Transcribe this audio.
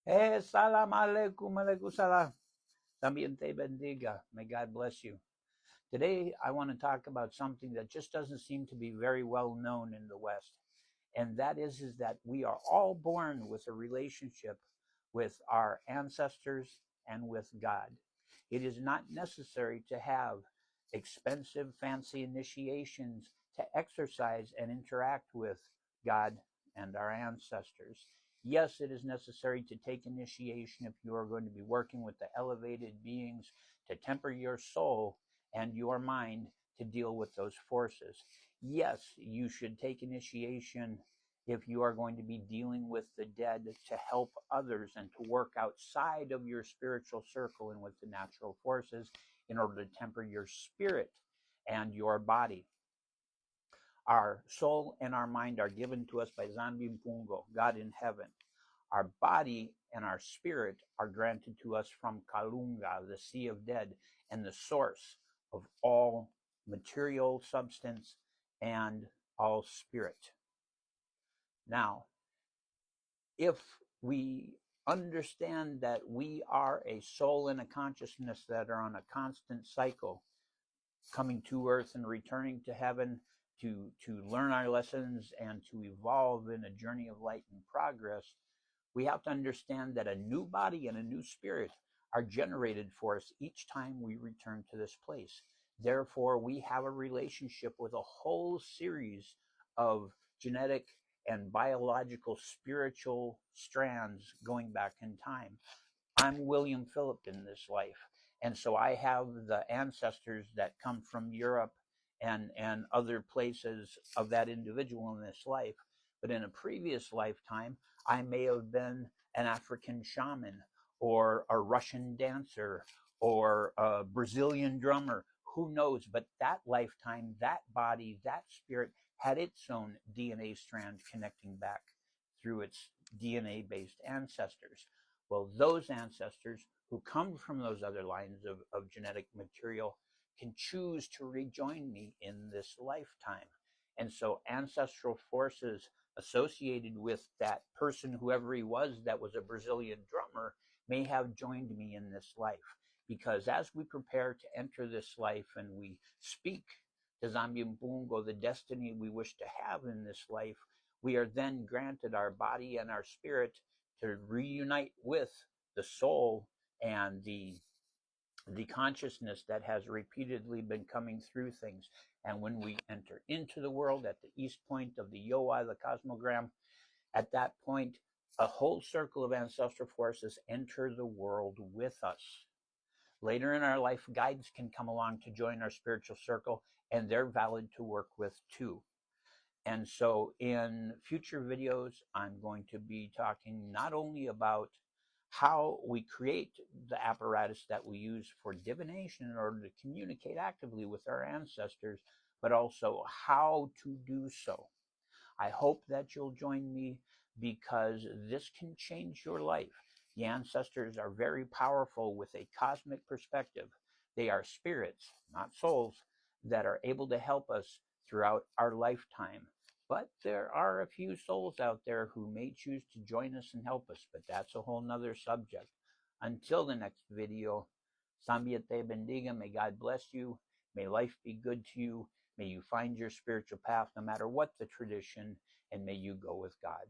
Hey, salam alaikum, alaikum salam. También te bendiga. May God bless you. Today, I want to talk about something that just doesn't seem to be very well known in the West. And that is that we are all born with a relationship with our ancestors and with God. It is not necessary to have expensive, fancy initiations to exercise and interact with God and our ancestors. Yes, it is necessary to take initiation if you are going to be working with the elevated beings to temper your soul and your mind to deal with those forces. Yes, you should take initiation if you are going to be dealing with the dead to help others and to work outside of your spiritual circle and with the natural forces in order to temper your spirit and your body. Our soul and our mind are given to us by Zanbi Mpungo, God in heaven. Our body and our spirit are granted to us from Kalunga, the sea of dead, and the source of all material substance and all spirit. Now, if we understand that we are a soul and a consciousness that are on a constant cycle, coming to earth and returning to heaven to learn our lessons and to evolve in a journey of light and progress, we have to understand that a new body and a new spirit are generated for us each time we return to this place. Therefore, we have a relationship with a whole series of genetic and biological spiritual strands going back in time. I'm William Phillip in this life. And so I have the ancestors that come from Europe and other places of that individual in this life. But in a previous lifetime, I may have been an African shaman or a Russian dancer or a Brazilian drummer. Who knows? But that lifetime, that body, that spirit had its own DNA strand connecting back through its DNA based ancestors. Well, those ancestors who come from those other lines of genetic material can choose to rejoin me in this lifetime. And so ancestral forces associated with that person, whoever he was, that was a Brazilian drummer, may have joined me in this life. Because as we prepare to enter this life and we speak to Zambi Mbungo, the destiny we wish to have in this life, we are then granted our body and our spirit to reunite with the soul and the consciousness that has repeatedly been coming through things. And when we enter into the world at the east point of the Yoa, the cosmogram, at that point, a whole circle of ancestral forces enter the world with us. Later in our life, guides can come along to join our spiritual circle, and they're valid to work with too. And so in future videos, I'm going to be talking not only about how we create the apparatus that we use for divination in order to communicate actively with our ancestors, but also how to do so. I hope that you'll join me because this can change your life. The ancestors are very powerful with a cosmic perspective. They are spirits, not souls, that are able to help us throughout our lifetime. But there are a few souls out there who may choose to join us and help us, but that's a whole nother subject. Until the next video, Sambia te bendiga. May God bless you. May life be good to you. May you find your spiritual path no matter what the tradition, and may you go with God.